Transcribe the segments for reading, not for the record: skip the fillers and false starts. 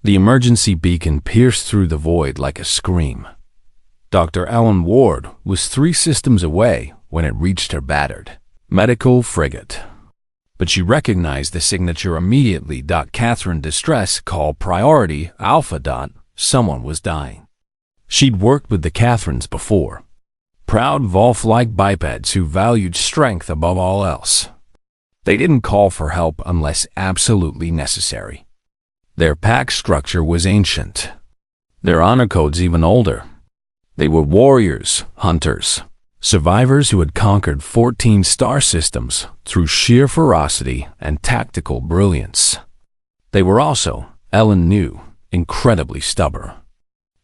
The emergency beacon pierced through the void like a scream. Dr. Ellen Ward was 3 systems away when it reached her battered medical frigate. But she recognized the signature immediately. Catherine, distress call priority Alpha. Someone was dying. She'd worked with the Catherines before. Proud Wolf-like bipeds who valued strength above all else. They didn't call for help unless absolutely necessary. Their pack structure was ancient. Their honor codes even older. They were warriors, hunters, survivors who had conquered 14 star systems through sheer ferocity and tactical brilliance. They were also, Ellen knew, incredibly stubborn.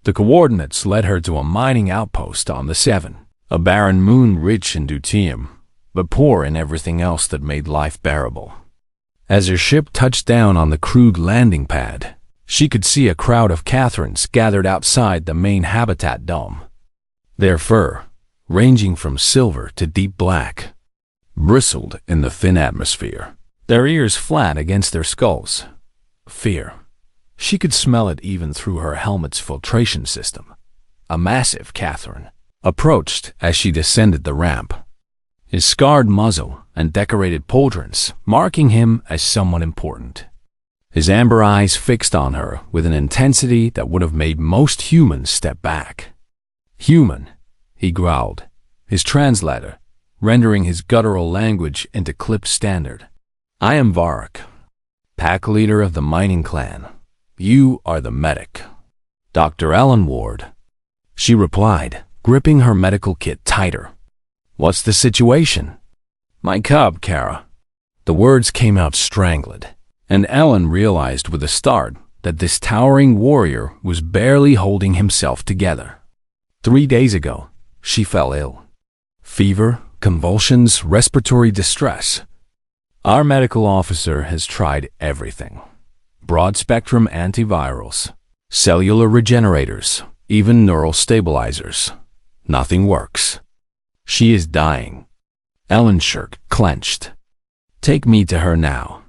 The coordinates led her to a mining outpost on the Seven, a barren moon rich in deuterium, but poor in everything else that made life bearable. As her ship touched down on the crude landing pad, she could see a crowd of Catherines gathered outside the main habitat dome. Their fur, ranging from silver to deep black, bristled in the thin atmosphere, their ears flat against their skulls. Fear. She could smell it even through her helmet's filtration system. A massive Catherine approached as she descended the ramp, his scarred muzzle and decorated pauldrons marking him as someone important. His amber eyes fixed on her with an intensity that would have made most humans step back. "Human," he growled, his translator rendering his guttural language into clipped standard. "I am Varric, pack leader of the mining clan. You are the medic." "Dr. Ellen Ward," she replied, gripping her medical kit tighter. "What's the situation?" "My cub, Kara." The words came out strangled, and Ellen realized with a start that this towering warrior was barely holding himself together. 3 days ago, she fell ill. Fever, convulsions, respiratory distress. Our medical officer has tried everything. Broad-spectrum antivirals, cellular regenerators, even neural stabilizers. Nothing works. She is dying. Ellen's shirt clenched. "Take me to her now."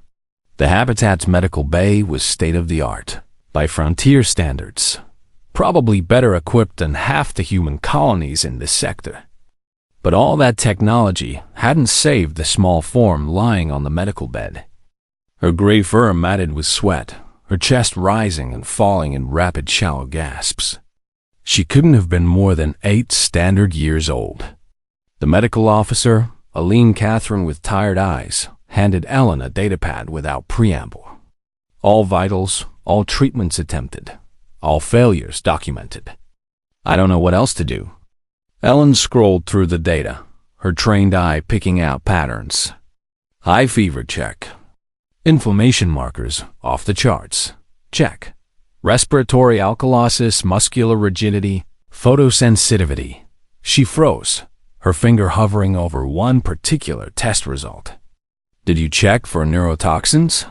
The habitat's medical bay was state-of-the-art, by frontier standards. Probably better equipped than half the human colonies in this sector. But all that technology hadn't saved the small form lying on the medical bed. Her gray fur matted with sweat, her chest rising and falling in rapid shallow gasps. She couldn't have been more than 8 standard years old. The medical officer, a lean Catherine with tired eyes, handed Ellen a datapad without preamble. All vitals, all treatments attempted, all failures documented. "I don't know what else to do." Ellen scrolled through the data, her trained eye picking out patterns. High fever, check. Inflammation markers, off the charts, check. Respiratory alkalosis, muscular rigidity, photosensitivity. She froze, her finger hovering over one particular test result. "Did you check for neurotoxins?"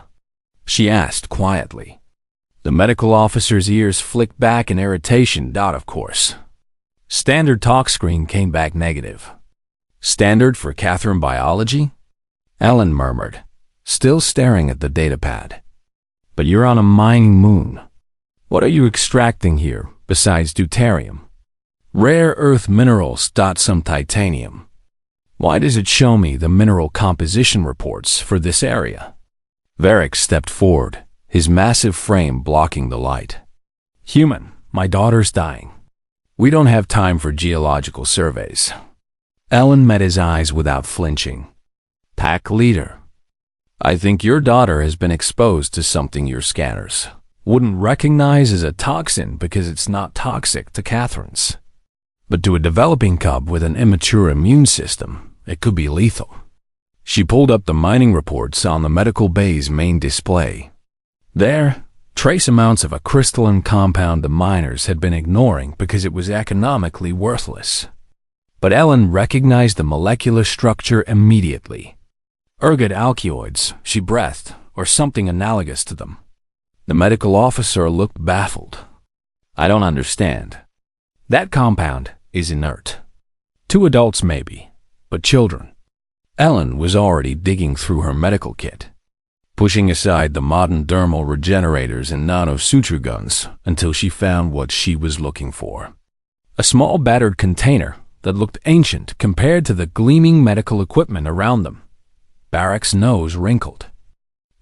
she asked quietly. The medical officer's ears flicked back in irritation. "Of course." Standard talk screen came back negative. "Standard for Catherine biology?" Ellen murmured, still staring at the datapad. "But you're on a mining moon. What are you extracting here besides deuterium? Rare earth minerals. Some titanium. Why does it show me the mineral composition reports for this area?" Varric stepped forward, his massive frame blocking the light. "Human, my daughter's dying. We don't have time for geological surveys." Ellen met his eyes without flinching. "Pack leader, I think your daughter has been exposed to something your scanners wouldn't recognize as a toxin because it's not toxic to Catherines. But to a developing cub with an immature immune system, it could be lethal." She pulled up the mining reports on the medical bay's main display. There, trace amounts of a crystalline compound the miners had been ignoring because it was economically worthless. But Ellen recognized the molecular structure immediately. Ergot alkaloids, she breathed, or something analogous to them. The medical officer looked baffled. "I don't understand." "That compound is inert. 2 adults maybe, but children." Ellen was already digging through her medical kit. pushing aside the modern dermal regenerators and nano-suture guns until she found what she was looking for. A small battered container that looked ancient compared to the gleaming medical equipment around them. Barak's nose wrinkled.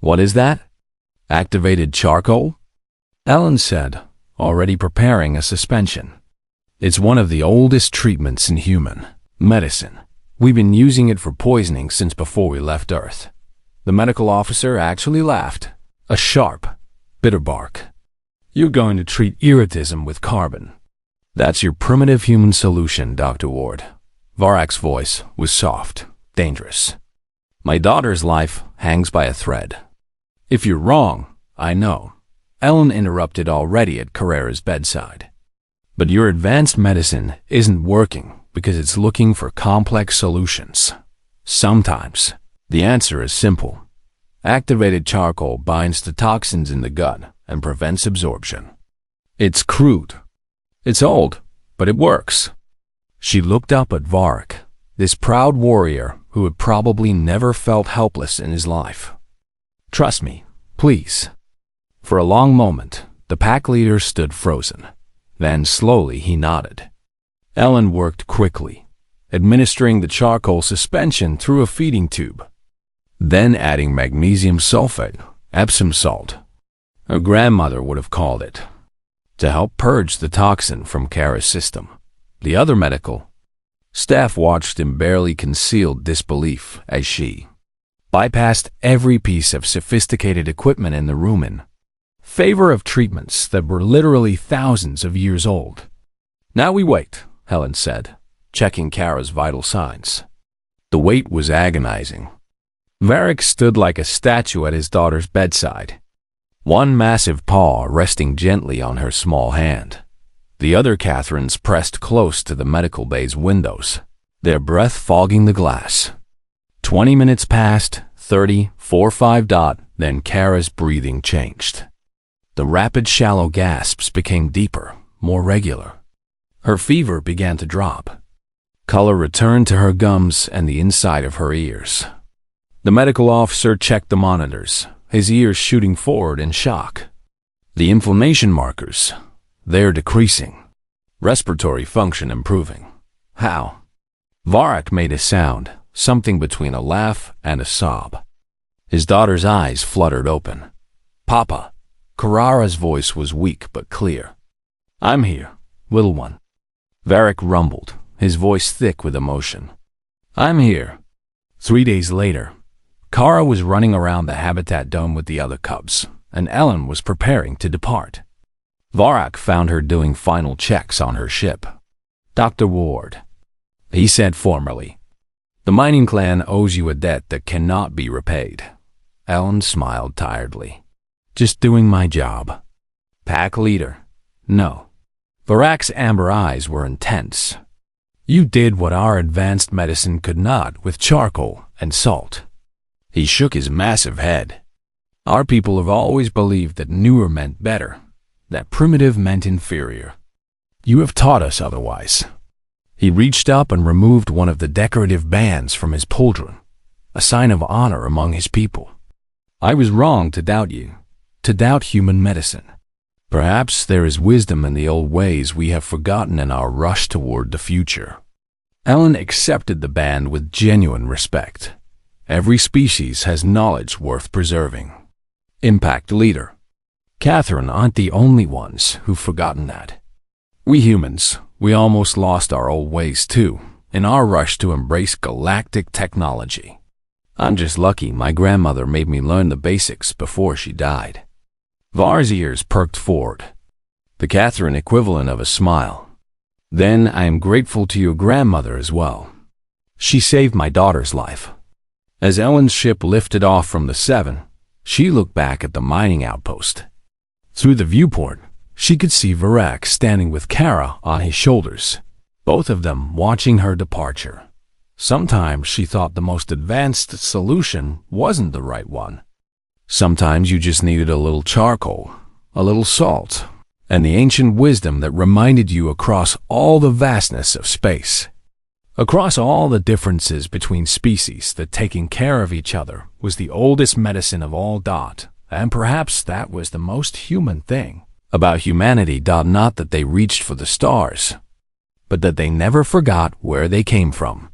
"What is that? Activated charcoal?" Ellen said, already preparing a suspension. "It's one of the oldest treatments in human medicine. We've been using it for poisoning since before we left Earth." The medical officer actually laughed. A sharp, bitter bark. "You're going to treat irritism with carbon. That's your primitive human solution, Dr. Ward." Varak's voice was soft, dangerous. "My daughter's life hangs by a thread." "If you're wrong, I know," Ellen interrupted already at Carrera's bedside. "But your advanced medicine isn't working because it's looking for complex solutions. Sometimes the answer is simple. Activated charcoal binds to toxins in the gut and prevents absorption. It's crude. It's old, but it works." She looked up at Varak, this proud warrior who had probably never felt helpless in his life. "Trust me, please." For a long moment, the pack leader stood frozen. Then slowly he nodded. Ellen worked quickly, administering the charcoal suspension through a feeding tube, then adding magnesium sulfate, Epsom salt, her grandmother would have called it, to help purge the toxin from Kara's system. The other medical staff watched in barely concealed disbelief as she bypassed every piece of sophisticated equipment in the room in favor of treatments that were literally thousands of years old. "Now we wait," Helen said, checking Kara's vital signs. The wait was agonizing. Varak stood like a statue at his daughter's bedside, one massive paw resting gently on her small hand. The other Catherines pressed close to the medical bay's windows, their breath fogging the glass. 20 minutes passed, 30, 45 dot, then Kara's breathing changed. The rapid shallow gasps became deeper, more regular. Her fever began to drop. Color returned to her gums and the inside of her ears. The medical officer checked the monitors, his ears shooting forward in shock. The inflammation markers, they're decreasing. Respiratory function improving. How? Varak made a sound, something between a laugh and a sob. His daughter's eyes fluttered open. "Papa." Carrera's voice was weak but clear. "I'm here, little one." Varak rumbled, his voice thick with emotion. "I'm here." 3 days later, Kara was running around the habitat dome with the other cubs, and Ellen was preparing to depart. Varak found her doing final checks on her ship. "Dr. Ward," he said formally, "the mining clan owes you a debt that cannot be repaid." Ellen smiled tiredly. "Just doing my job." "Pack leader." "No." Varak's amber eyes were intense. "You did what our advanced medicine could not with charcoal and salt." He shook his massive head. "Our people have always believed that newer meant better, that primitive meant inferior. You have taught us otherwise." He reached up and removed one of the decorative bands from his pauldron, a sign of honor among his people. "I was wrong to doubt you, to doubt human medicine. Perhaps there is wisdom in the old ways we have forgotten in our rush toward the future." Ellen accepted the band with genuine respect. Every species has knowledge worth preserving. Impact leader. Catherine aren't the only ones who've forgotten that. We humans, we almost lost our old ways too, in our rush to embrace galactic technology. I'm just lucky my grandmother made me learn the basics before she died. Var's ears perked forward, the Catherine equivalent of a smile. "Then I am grateful to your grandmother as well. She saved my daughter's life." As Ellen's ship lifted off from the Seven, she looked back at the mining outpost. Through the viewport, she could see Varak standing with Kara on his shoulders, both of them watching her departure. Sometimes she thought the most advanced solution wasn't the right one. Sometimes you just needed a little charcoal, a little salt, and the ancient wisdom that reminded you across all the vastness of space. Across all the differences between species, that taking care of each other was the oldest medicine of all. And perhaps that was the most human thing about humanity. Not that they reached for the stars, but that they never forgot where they came from.